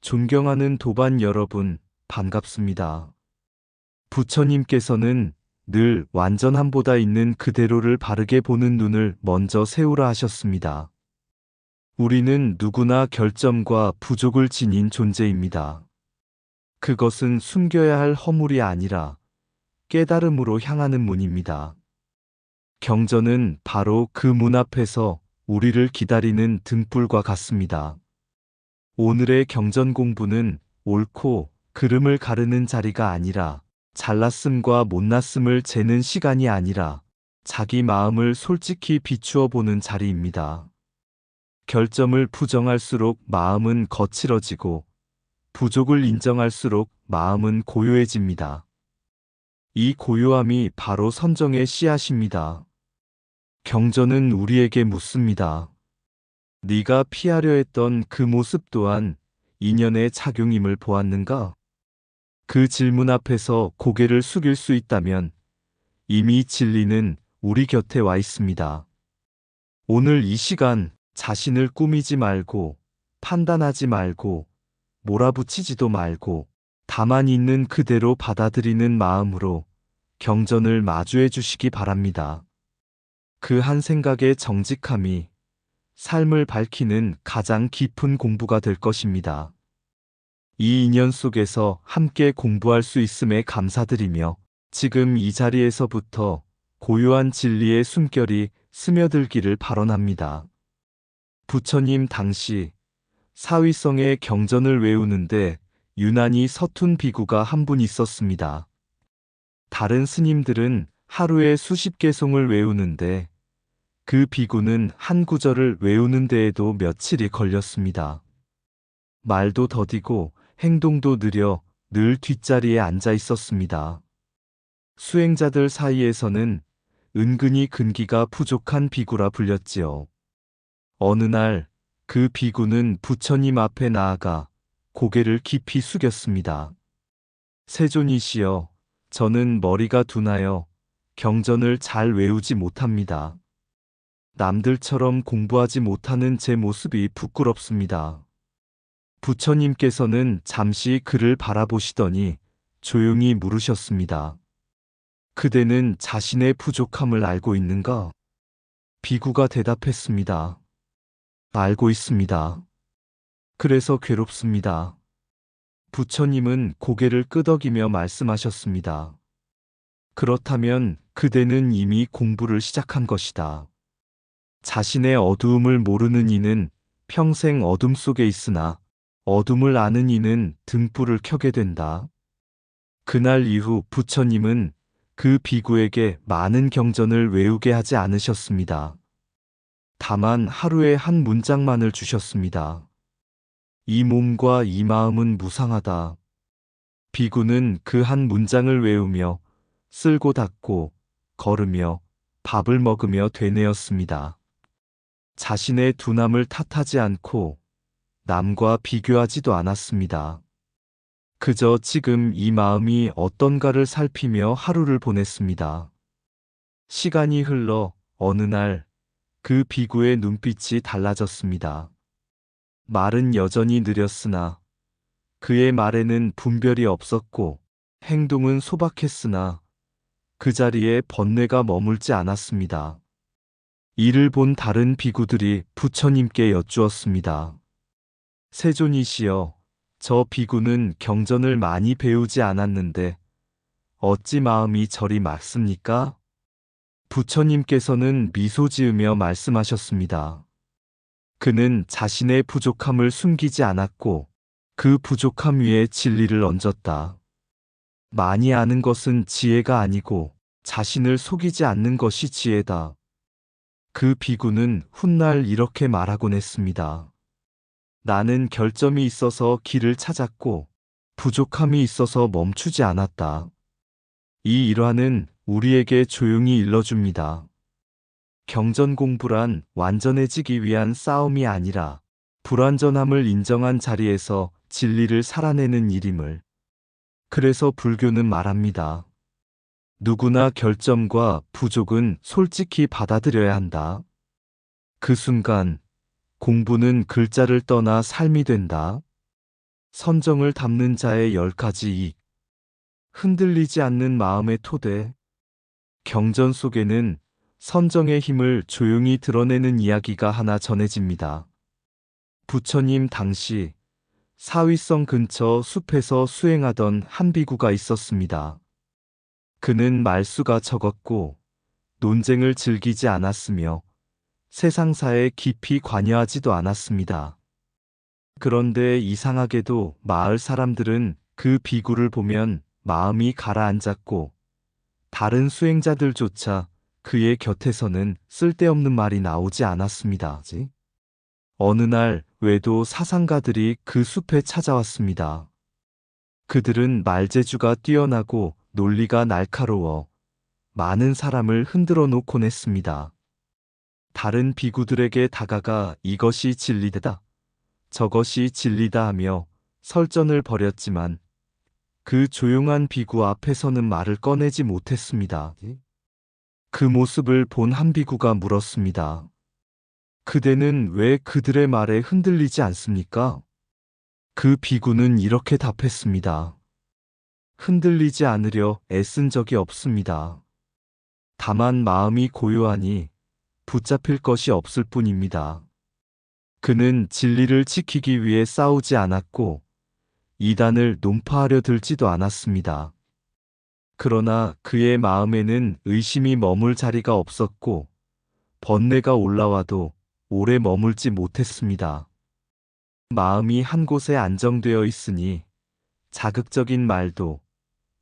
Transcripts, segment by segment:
존경하는 도반 여러분, 반갑습니다. 부처님께서는 늘 완전함보다 있는 그대로를 바르게 보는 눈을 먼저 세우라 하셨습니다. 우리는 누구나 결점과 부족을 지닌 존재입니다. 그것은 숨겨야 할 허물이 아니라 깨달음으로 향하는 문입니다. 경전은 바로 그 문 앞에서 우리를 기다리는 등불과 같습니다. 오늘의 경전 공부는 옳고 그름을 가르는 자리가 아니라, 잘났음과 못났음을 재는 시간이 아니라 자기 마음을 솔직히 비추어 보는 자리입니다. 결점을 부정할수록 마음은 거칠어지고, 부족을 인정할수록 마음은 고요해집니다. 이 고요함이 바로 선정의 씨앗입니다. 경전은 우리에게 묻습니다. 네가 피하려 했던 그 모습 또한 인연의 작용임을 보았는가? 그 질문 앞에서 고개를 숙일 수 있다면 이미 진리는 우리 곁에 와 있습니다. 오늘 이 시간 자신을 꾸미지 말고, 판단하지 말고, 몰아붙이지도 말고, 다만 있는 그대로 받아들이는 마음으로 경전을 마주해 주시기 바랍니다. 그 한 생각의 정직함이 삶을 밝히는 가장 깊은 공부가 될 것입니다. 이 인연 속에서 함께 공부할 수 있음에 감사드리며, 지금 이 자리에서부터 고요한 진리의 숨결이 스며들기를 발언합니다. 부처님 당시 사위성의 경전을 외우는데 유난히 서툰 비구가 한 분 있었습니다. 다른 스님들은 하루에 수십 개송을 외우는데 그 비구는 한 구절을 외우는 데에도 며칠이 걸렸습니다. 말도 더디고 행동도 느려 늘 뒷자리에 앉아 있었습니다. 수행자들 사이에서는 은근히 근기가 부족한 비구라 불렸지요. 어느 날 그 비구는 부처님 앞에 나아가 고개를 깊이 숙였습니다. 세존이시여, 저는 머리가 둔하여 경전을 잘 외우지 못합니다. 남들처럼 공부하지 못하는 제 모습이 부끄럽습니다. 부처님께서는 잠시 그를 바라보시더니 조용히 물으셨습니다. 그대는 자신의 부족함을 알고 있는가? 비구가 대답했습니다. 알고 있습니다. 그래서 괴롭습니다. 부처님은 고개를 끄덕이며 말씀하셨습니다. 그렇다면 그대는 이미 공부를 시작한 것이다. 자신의 어두움을 모르는 이는 평생 어둠 속에 있으나, 어둠을 아는 이는 등불을 켜게 된다. 그날 이후 부처님은 그 비구에게 많은 경전을 외우게 하지 않으셨습니다. 다만 하루에 한 문장만을 주셨습니다. 이 몸과 이 마음은 무상하다. 비구는 그 한 문장을 외우며 쓸고 닦고 걸으며 밥을 먹으며 되뇌었습니다. 자신의 둔함을 탓하지 않고 남과 비교하지도 않았습니다. 그저 지금 이 마음이 어떤가를 살피며 하루를 보냈습니다. 시간이 흘러 어느 날 그 비구의 눈빛이 달라졌습니다. 말은 여전히 느렸으나 그의 말에는 분별이 없었고, 행동은 소박했으나 그 자리에 번뇌가 머물지 않았습니다. 이를 본 다른 비구들이 부처님께 여쭈었습니다. 세존이시여, 저 비구는 경전을 많이 배우지 않았는데 어찌 마음이 저리 맑습니까? 부처님께서는 미소 지으며 말씀하셨습니다. 그는 자신의 부족함을 숨기지 않았고 그 부족함 위에 진리를 얹었다. 많이 아는 것은 지혜가 아니고 자신을 속이지 않는 것이 지혜다. 그 비구는 훗날 이렇게 말하곤 했습니다. 나는 결점이 있어서 길을 찾았고 부족함이 있어서 멈추지 않았다. 이 일화는 우리에게 조용히 일러줍니다. 경전 공부란 완전해지기 위한 싸움이 아니라 불완전함을 인정한 자리에서 진리를 살아내는 일임을. 그래서 불교는 말합니다. 누구나 결점과 부족은 솔직히 받아들여야 한다. 그 순간 공부는 글자를 떠나 삶이 된다. 선정을 담는 자의 10가지 이익. 흔들리지 않는 마음의 토대. 경전 속에는 선정의 힘을 조용히 드러내는 이야기가 하나 전해집니다. 부처님 당시 사위성 근처 숲에서 수행하던 한 비구가 있었습니다. 그는 말수가 적었고 논쟁을 즐기지 않았으며 세상사에 깊이 관여하지도 않았습니다. 그런데 이상하게도 마을 사람들은 그 비구를 보면 마음이 가라앉았고 다른 수행자들조차 그의 곁에서는 쓸데없는 말이 나오지 않았습니다. 어느 날 외도 사상가들이 그 숲에 찾아왔습니다. 그들은 말재주가 뛰어나고 논리가 날카로워 많은 사람을 흔들어 놓곤 했습니다. 다른 비구들에게 다가가 이것이 진리다, 저것이 진리다 하며 설전을 벌였지만 그 조용한 비구 앞에서는 말을 꺼내지 못했습니다. 그 모습을 본 한 비구가 물었습니다. 그대는 왜 그들의 말에 흔들리지 않습니까? 그 비구는 이렇게 답했습니다. 흔들리지 않으려 애쓴 적이 없습니다. 다만 마음이 고요하니 붙잡힐 것이 없을 뿐입니다. 그는 진리를 지키기 위해 싸우지 않았고 이단을 논파하려 들지도 않았습니다. 그러나 그의 마음에는 의심이 머물 자리가 없었고 번뇌가 올라와도 오래 머물지 못했습니다. 마음이 한 곳에 안정되어 있으니 자극적인 말도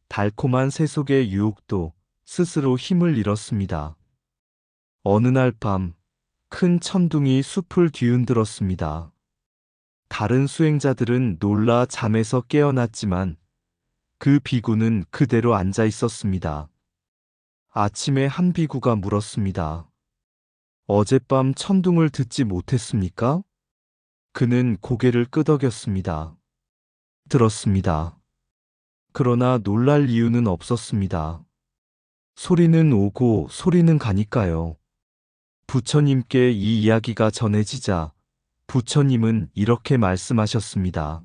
달콤한 세속의 유혹도 스스로 힘을 잃었습니다. 어느 날 밤 큰 천둥이 숲을 뒤흔들었습니다. 다른 수행자들은 놀라 잠에서 깨어났지만 그 비구는 그대로 앉아 있었습니다. 아침에 한 비구가 물었습니다. 어젯밤 천둥을 듣지 못했습니까? 그는 고개를 끄덕였습니다. 들었습니다. 그러나 놀랄 이유는 없었습니다. 소리는 오고 소리는 가니까요. 부처님께 이 이야기가 전해지자 부처님은 이렇게 말씀하셨습니다.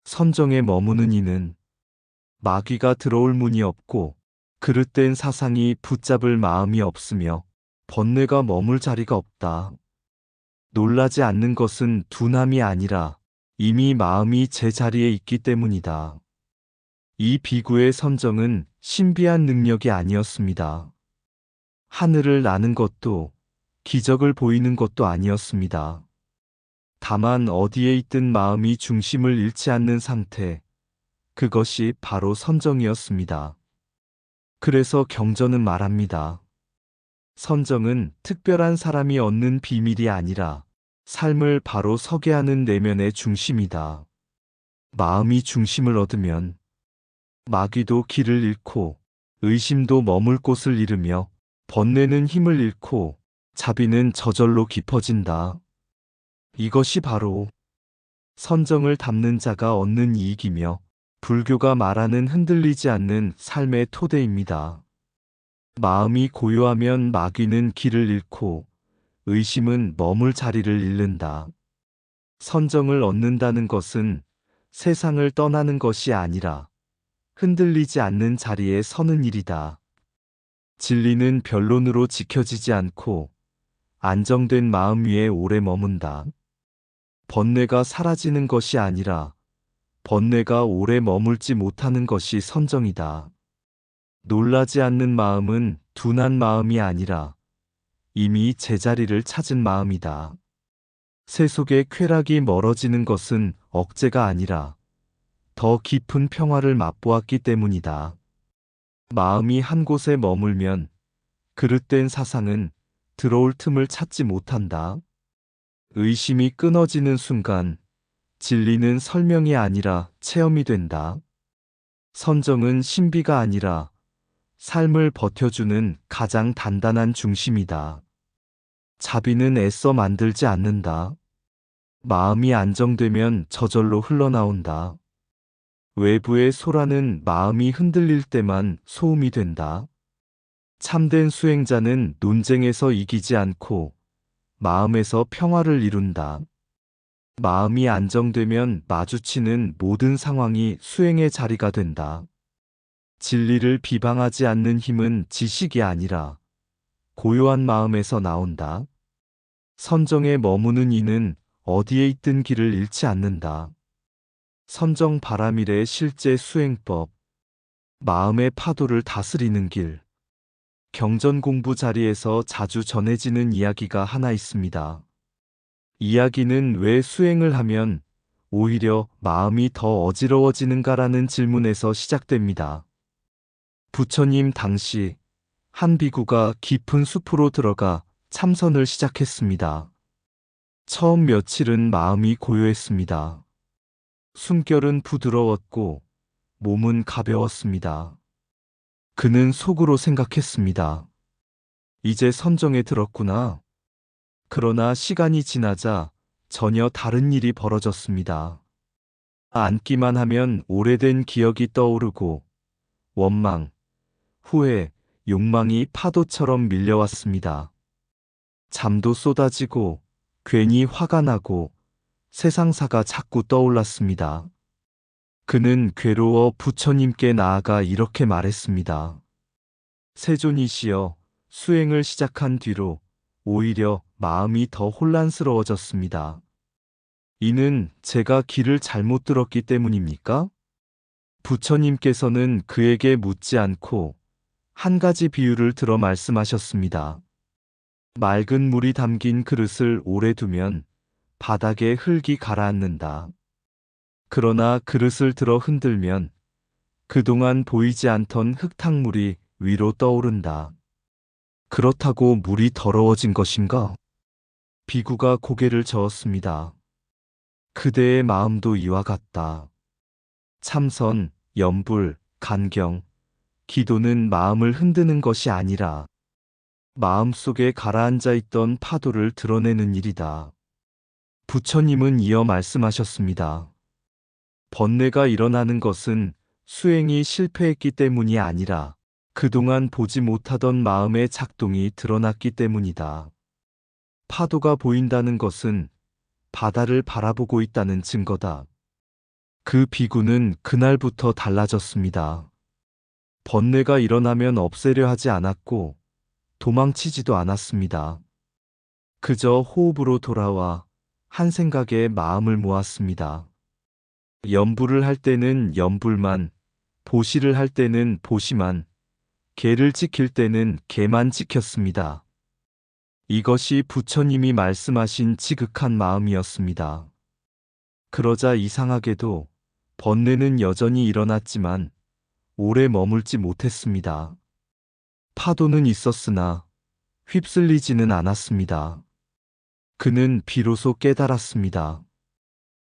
선정에 머무는 이는 마귀가 들어올 문이 없고 그릇된 사상이 붙잡을 마음이 없으며 번뇌가 머물 자리가 없다. 놀라지 않는 것은 둔함이 아니라 이미 마음이 제자리에 있기 때문이다. 이 비구의 선정은 신비한 능력이 아니었습니다. 하늘을 나는 것도 기적을 보이는 것도 아니었습니다. 다만 어디에 있든 마음이 중심을 잃지 않는 상태, 그것이 바로 선정이었습니다. 그래서 경전은 말합니다. 선정은 특별한 사람이 얻는 비밀이 아니라 삶을 바로 서게 하는 내면의 중심이다. 마음이 중심을 얻으면 마귀도 길을 잃고 의심도 머물 곳을 잃으며 번뇌는 힘을 잃고 자비는 저절로 깊어진다. 이것이 바로 선정을 담는 자가 얻는 이익이며 불교가 말하는 흔들리지 않는 삶의 토대입니다. 마음이 고요하면 마귀는 길을 잃고 의심은 머물 자리를 잃는다. 선정을 얻는다는 것은 세상을 떠나는 것이 아니라 흔들리지 않는 자리에 서는 일이다. 진리는 변론으로 지켜지지 않고 안정된 마음 위에 오래 머문다. 번뇌가 사라지는 것이 아니라 번뇌가 오래 머물지 못하는 것이 선정이다. 놀라지 않는 마음은 둔한 마음이 아니라 이미 제자리를 찾은 마음이다. 세속의 쾌락이 멀어지는 것은 억제가 아니라 더 깊은 평화를 맛보았기 때문이다. 마음이 한 곳에 머물면 그릇된 사상은 들어올 틈을 찾지 못한다. 의심이 끊어지는 순간 진리는 설명이 아니라 체험이 된다. 선정은 신비가 아니라 삶을 버텨주는 가장 단단한 중심이다. 자비는 애써 만들지 않는다. 마음이 안정되면 저절로 흘러나온다. 외부의 소라는 마음이 흔들릴 때만 소음이 된다. 참된 수행자는 논쟁에서 이기지 않고 마음에서 평화를 이룬다. 마음이 안정되면 마주치는 모든 상황이 수행의 자리가 된다. 진리를 비방하지 않는 힘은 지식이 아니라 고요한 마음에서 나온다. 선정에 머무는 이는 어디에 있든 길을 잃지 않는다. 선정 바라밀의 실제 수행법, 마음의 파도를 다스리는 길. 경전 공부 자리에서 자주 전해지는 이야기가 하나 있습니다. 이야기는 왜 수행을 하면 오히려 마음이 더 어지러워지는가라는 질문에서 시작됩니다. 부처님 당시 한 비구가 깊은 숲으로 들어가 참선을 시작했습니다. 처음 며칠은 마음이 고요했습니다. 숨결은 부드러웠고 몸은 가벼웠습니다. 그는 속으로 생각했습니다. 이제 선정에 들었구나. 그러나 시간이 지나자 전혀 다른 일이 벌어졌습니다. 앉기만 하면 오래된 기억이 떠오르고 원망, 후회, 욕망이 파도처럼 밀려왔습니다. 잠도 쏟아지고 괜히 화가 나고 세상사가 자꾸 떠올랐습니다. 그는 괴로워 부처님께 나아가 이렇게 말했습니다. 세존이시여, 수행을 시작한 뒤로 오히려 마음이 더 혼란스러워졌습니다. 이는 제가 길을 잘못 들었기 때문입니까? 부처님께서는 그에게 묻지 않고 한 가지 비유를 들어 말씀하셨습니다. 맑은 물이 담긴 그릇을 오래 두면 바닥에 흙이 가라앉는다. 그러나 그릇을 들어 흔들면 그동안 보이지 않던 흙탕물이 위로 떠오른다. 그렇다고 물이 더러워진 것인가? 비구가 고개를 저었습니다. 그대의 마음도 이와 같다. 참선, 염불, 간경, 기도는 마음을 흔드는 것이 아니라 마음속에 가라앉아 있던 파도를 드러내는 일이다. 부처님은 이어 말씀하셨습니다. 번뇌가 일어나는 것은 수행이 실패했기 때문이 아니라 그동안 보지 못하던 마음의 작동이 드러났기 때문이다. 파도가 보인다는 것은 바다를 바라보고 있다는 증거다. 그 비구는 그날부터 달라졌습니다. 번뇌가 일어나면 없애려 하지 않았고 도망치지도 않았습니다. 그저 호흡으로 돌아와 한 생각에 마음을 모았습니다. 염불을 할 때는 염불만, 보시를 할 때는 보시만, 개를 지킬 때는 개만 지켰습니다. 이것이 부처님이 말씀하신 지극한 마음이었습니다. 그러자 이상하게도 번뇌는 여전히 일어났지만 오래 머물지 못했습니다. 파도는 있었으나 휩쓸리지는 않았습니다. 그는 비로소 깨달았습니다.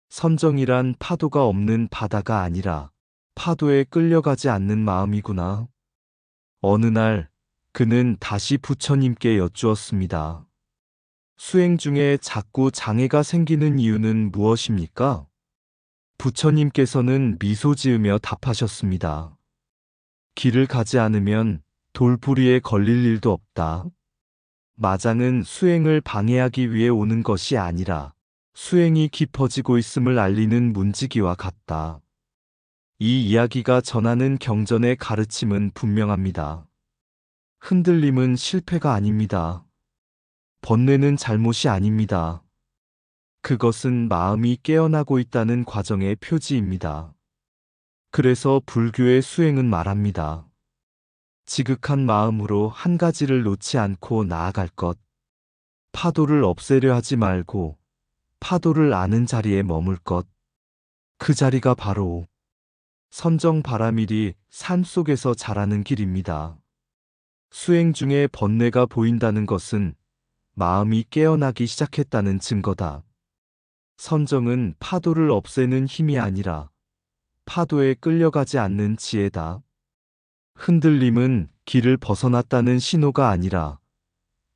선정이란 파도가 없는 바다가 아니라 파도에 끌려가지 않는 마음이구나. 어느 날 그는 다시 부처님께 여쭈었습니다. 수행 중에 자꾸 장애가 생기는 이유는 무엇입니까? 부처님께서는 미소 지으며 답하셨습니다. 길을 가지 않으면 돌부리에 걸릴 일도 없다. 마장은 수행을 방해하기 위해 오는 것이 아니라 수행이 깊어지고 있음을 알리는 문지기와 같다. 이 이야기가 전하는 경전의 가르침은 분명합니다. 흔들림은 실패가 아닙니다. 번뇌는 잘못이 아닙니다. 그것은 마음이 깨어나고 있다는 과정의 표지입니다. 그래서 불교의 수행은 말합니다. 지극한 마음으로 한 가지를 놓지 않고 나아갈 것. 파도를 없애려 하지 말고 파도를 아는 자리에 머물 것. 그 자리가 바로 선정 바라밀이 산 속에서 자라는 길입니다. 수행 중에 번뇌가 보인다는 것은 마음이 깨어나기 시작했다는 증거다. 선정은 파도를 없애는 힘이 아니라 파도에 끌려가지 않는 지혜다. 흔들림은 길을 벗어났다는 신호가 아니라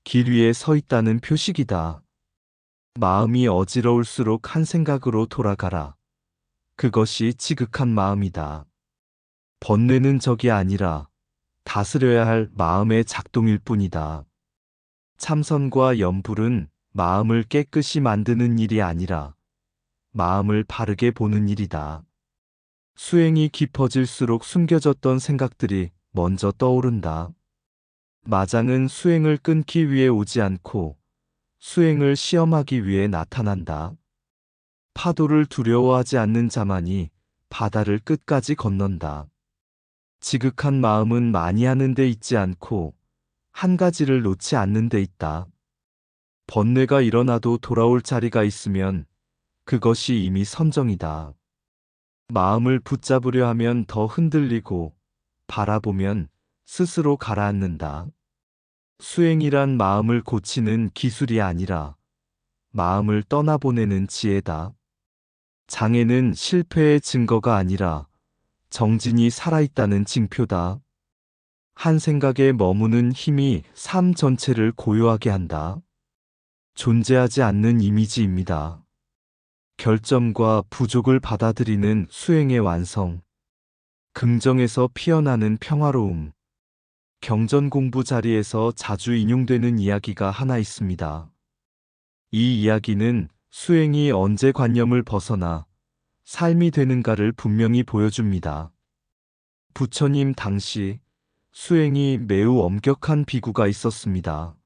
길 위에 서 있다는 표식이다. 마음이 어지러울수록 한 생각으로 돌아가라. 그것이 지극한 마음이다. 번뇌는 적이 아니라 다스려야 할 마음의 작동일 뿐이다. 참선과 염불은 마음을 깨끗이 만드는 일이 아니라 마음을 바르게 보는 일이다. 수행이 깊어질수록 숨겨졌던 생각들이 먼저 떠오른다. 마장은 수행을 끊기 위해 오지 않고 수행을 시험하기 위해 나타난다. 파도를 두려워하지 않는 자만이 바다를 끝까지 건넌다. 지극한 마음은 많이 하는 데 있지 않고 한 가지를 놓지 않는 데 있다. 번뇌가 일어나도 돌아올 자리가 있으면 그것이 이미 선정이다. 마음을 붙잡으려 하면 더 흔들리고 바라보면 스스로 가라앉는다. 수행이란 마음을 고치는 기술이 아니라 마음을 떠나보내는 지혜다. 장애는 실패의 증거가 아니라 정진이 살아있다는 징표다. 한 생각에 머무는 힘이 삶 전체를 고요하게 한다. 존재하지 않는 이미지입니다. 결점과 부족을 받아들이는 수행의 완성. 긍정에서 피어나는 평화로움. 경전 공부 자리에서 자주 인용되는 이야기가 하나 있습니다. 이 이야기는 수행이 언제 관념을 벗어나 삶이 되는가를 분명히 보여줍니다. 부처님 당시 수행이 매우 엄격한 비구가 있었습니다.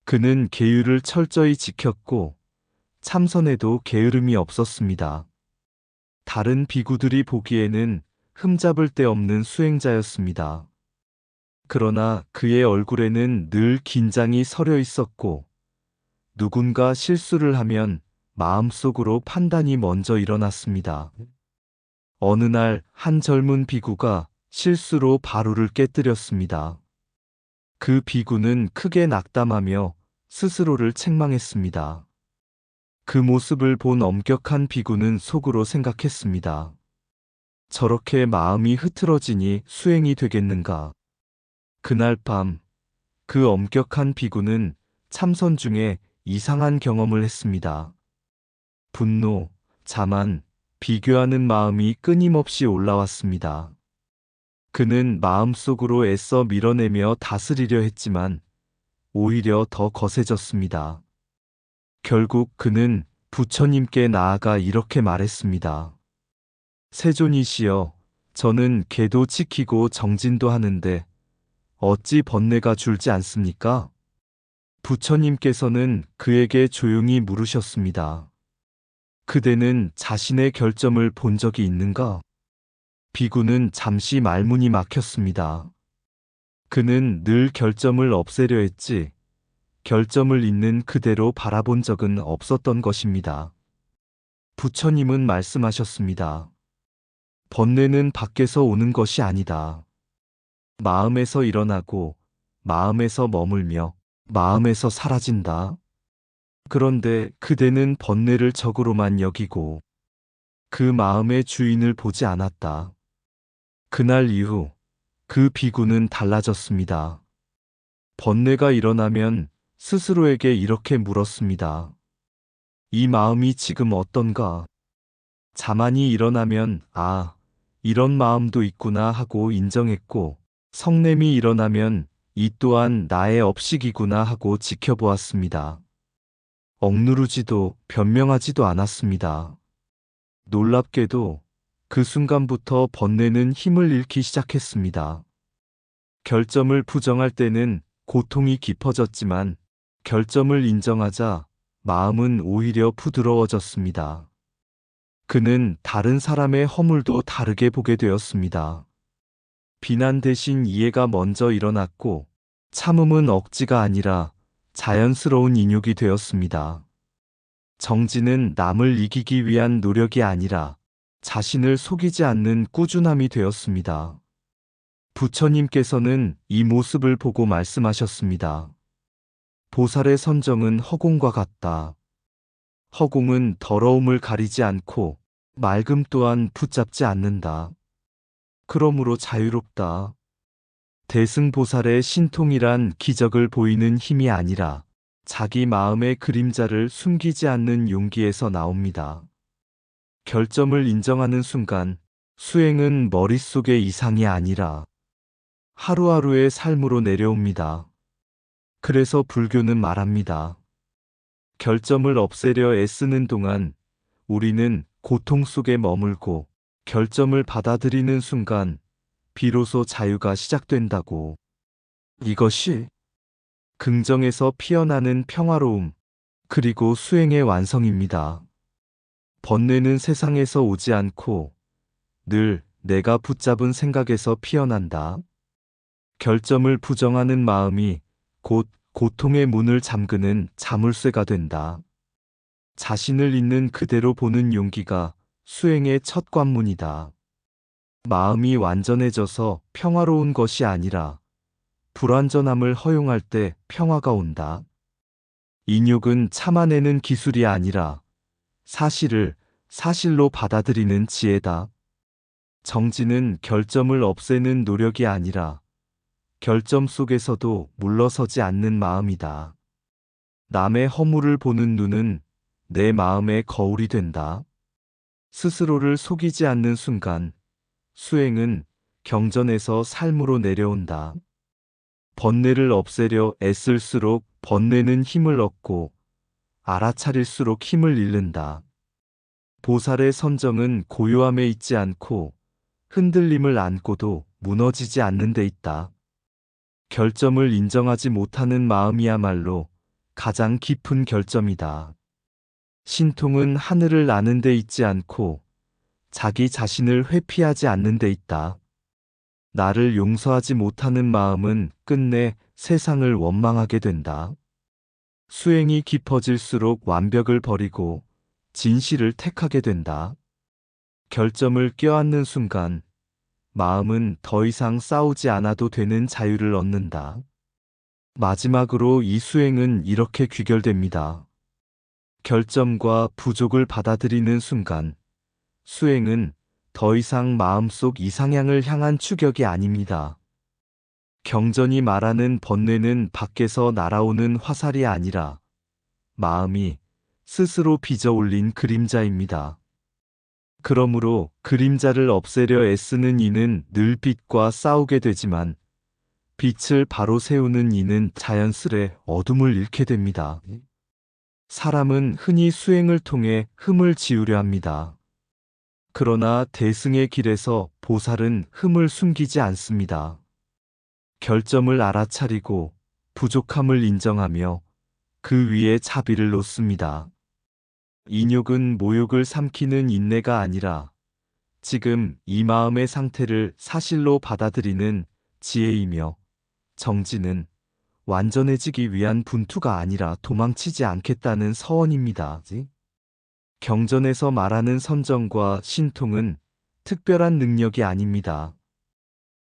그는 계율을 철저히 지켰고 참선에도 게으름이 없었습니다. 다른 비구들이 보기에는 흠잡을 데 없는 수행자였습니다. 그러나 그의 얼굴에는 늘 긴장이 서려 있었고 누군가 실수를 하면 마음속으로 판단이 먼저 일어났습니다. 어느 날 한 젊은 비구가 실수로 바루를 깨뜨렸습니다. 그 비구는 크게 낙담하며 스스로를 책망했습니다. 그 모습을 본 엄격한 비구는 속으로 생각했습니다. 저렇게 마음이 흐트러지니 수행이 되겠는가? 그날 밤, 그 엄격한 비구는 참선 중에 이상한 경험을 했습니다. 분노, 자만, 비교하는 마음이 끊임없이 올라왔습니다. 그는 마음속으로 애써 밀어내며 다스리려 했지만 오히려 더 거세졌습니다. 결국 그는 부처님께 나아가 이렇게 말했습니다. 세존이시여, 저는 계도 지키고 정진도 하는데 어찌 번뇌가 줄지 않습니까? 부처님께서는 그에게 조용히 물으셨습니다. 그대는 자신의 결점을 본 적이 있는가? 비구는 잠시 말문이 막혔습니다. 그는 늘 결점을 없애려 했지 결점을 있는 그대로 바라본 적은 없었던 것입니다. 부처님은 말씀하셨습니다. 번뇌는 밖에서 오는 것이 아니다. 마음에서 일어나고 마음에서 머물며 마음에서 사라진다. 그런데 그대는 번뇌를 적으로만 여기고 그 마음의 주인을 보지 않았다. 그날 이후 그 비구는 달라졌습니다. 번뇌가 일어나면 스스로에게 이렇게 물었습니다. 이 마음이 지금 어떤가? 자만이 일어나면 아, 이런 마음도 있구나 하고 인정했고 성냄이 일어나면 이 또한 나의 업식이구나 하고 지켜보았습니다. 억누르지도 변명하지도 않았습니다. 놀랍게도 그 순간부터 번뇌는 힘을 잃기 시작했습니다. 결점을 부정할 때는 고통이 깊어졌지만 결점을 인정하자 마음은 오히려 부드러워졌습니다. 그는 다른 사람의 허물도 다르게 보게 되었습니다. 비난 대신 이해가 먼저 일어났고 참음은 억지가 아니라 자연스러운 인육이 되었습니다. 정진은 남을 이기기 위한 노력이 아니라 자신을 속이지 않는 꾸준함이 되었습니다. 부처님께서는 이 모습을 보고 말씀하셨습니다. 보살의 선정은 허공과 같다. 허공은 더러움을 가리지 않고 맑음 또한 붙잡지 않는다. 그러므로 자유롭다. 대승보살의 신통이란 기적을 보이는 힘이 아니라 자기 마음의 그림자를 숨기지 않는 용기에서 나옵니다. 결점을 인정하는 순간 수행은 머릿속의 이상이 아니라 하루하루의 삶으로 내려옵니다. 그래서 불교는 말합니다. 결점을 없애려 애쓰는 동안 우리는 고통 속에 머물고 결점을 받아들이는 순간 비로소 자유가 시작된다고. 이것이 긍정에서 피어나는 평화로움, 그리고 수행의 완성입니다. 번뇌는 세상에서 오지 않고 늘 내가 붙잡은 생각에서 피어난다. 결점을 부정하는 마음이 곧 고통의 문을 잠그는 자물쇠가 된다. 자신을 있는 그대로 보는 용기가 수행의 첫 관문이다. 마음이 완전해져서 평화로운 것이 아니라 불완전함을 허용할 때 평화가 온다. 인욕은 참아내는 기술이 아니라 사실을 사실로 받아들이는 지혜다. 정진은 결점을 없애는 노력이 아니라 결점 속에서도 물러서지 않는 마음이다. 남의 허물을 보는 눈은 내 마음의 거울이 된다. 스스로를 속이지 않는 순간 수행은 경전에서 삶으로 내려온다. 번뇌를 없애려 애쓸수록 번뇌는 힘을 얻고 알아차릴수록 힘을 잃는다. 보살의 선정은 고요함에 있지 않고 흔들림을 안고도 무너지지 않는 데 있다. 결점을 인정하지 못하는 마음이야말로 가장 깊은 결점이다. 신통은 하늘을 아는 데 있지 않고 자기 자신을 회피하지 않는 데 있다. 나를 용서하지 못하는 마음은 끝내 세상을 원망하게 된다. 수행이 깊어질수록 완벽을 버리고 진실을 택하게 된다. 결점을 껴안는 순간 마음은 더 이상 싸우지 않아도 되는 자유를 얻는다. 마지막으로 이 수행은 이렇게 귀결됩니다. 결점과 부족을 받아들이는 순간 수행은 더 이상 마음속 이상향을 향한 추격이 아닙니다. 경전이 말하는 번뇌는 밖에서 날아오는 화살이 아니라 마음이 스스로 빚어 올린 그림자입니다. 그러므로 그림자를 없애려 애쓰는 이는 늘 빛과 싸우게 되지만 빛을 바로 세우는 이는 자연스레 어둠을 잃게 됩니다. 사람은 흔히 수행을 통해 흠을 지우려 합니다. 그러나 대승의 길에서 보살은 흠을 숨기지 않습니다. 결점을 알아차리고 부족함을 인정하며 그 위에 자비를 놓습니다. 인욕은 모욕을 삼키는 인내가 아니라 지금 이 마음의 상태를 사실로 받아들이는 지혜이며, 정진은 완전해지기 위한 분투가 아니라 도망치지 않겠다는 서원입니다. 경전에서 말하는 선정과 신통은 특별한 능력이 아닙니다.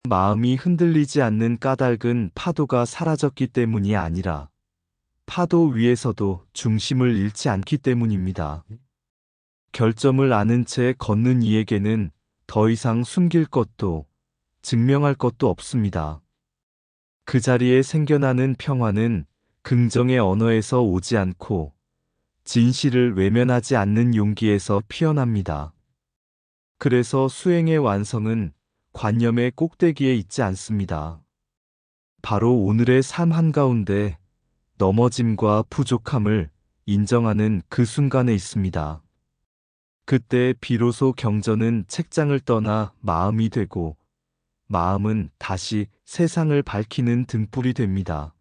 마음이 흔들리지 않는 까닭은 파도가 사라졌기 때문이 아니라 파도 위에서도 중심을 잃지 않기 때문입니다. 결점을 아는 채 걷는 이에게는 더 이상 숨길 것도 증명할 것도 없습니다. 그 자리에 생겨나는 평화는 긍정의 언어에서 오지 않고 진실을 외면하지 않는 용기에서 피어납니다. 그래서 수행의 완성은 관념의 꼭대기에 있지 않습니다. 바로 오늘의 삶 한가운데 넘어짐과 부족함을 인정하는 그 순간에 있습니다. 그때 비로소 경전은 책장을 떠나 마음이 되고 마음은 다시 세상을 밝히는 등불이 됩니다.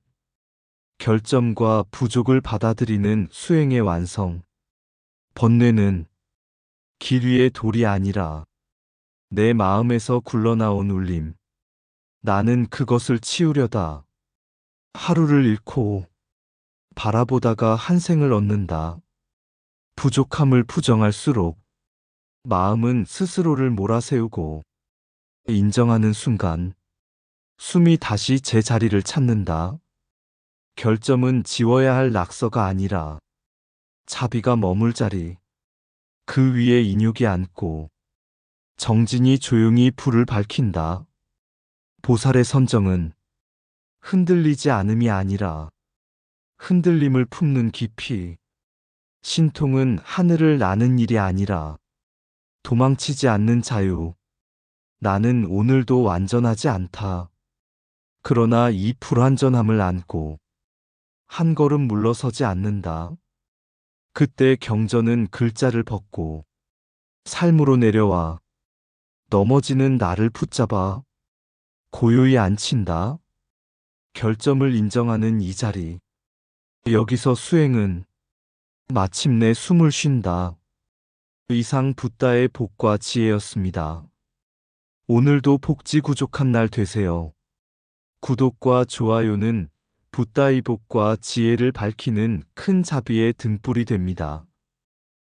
결점과 부족을 받아들이는 수행의 완성. 번뇌는 길 위의 돌이 아니라 내 마음에서 굴러나온 울림. 나는 그것을 치우려다 하루를 잃고 바라보다가 한 생을 얻는다. 부족함을 부정할수록 마음은 스스로를 몰아세우고 인정하는 순간 숨이 다시 제 자리를 찾는다. 결점은 지워야 할 낙서가 아니라 자비가 머물 자리. 그 위에 인욕이 앉고 정진이 조용히 불을 밝힌다. 보살의 선정은 흔들리지 않음이 아니라 흔들림을 품는 깊이. 신통은 하늘을 나는 일이 아니라 도망치지 않는 자유. 나는 오늘도 완전하지 않다. 그러나 이 불완전함을 안고 한 걸음 물러서지 않는다. 그때 경전은 글자를 벗고 삶으로 내려와 넘어지는 나를 붙잡아 고요히 앉힌다. 결점을 인정하는 이 자리. 여기서 수행은 마침내 숨을 쉰다. 이상 붓다의 복과 지혜였습니다. 오늘도 복지 구족한 날 되세요. 구독과 좋아요는 붓다의 복과 지혜를 밝히는 큰 자비의 등불이 됩니다.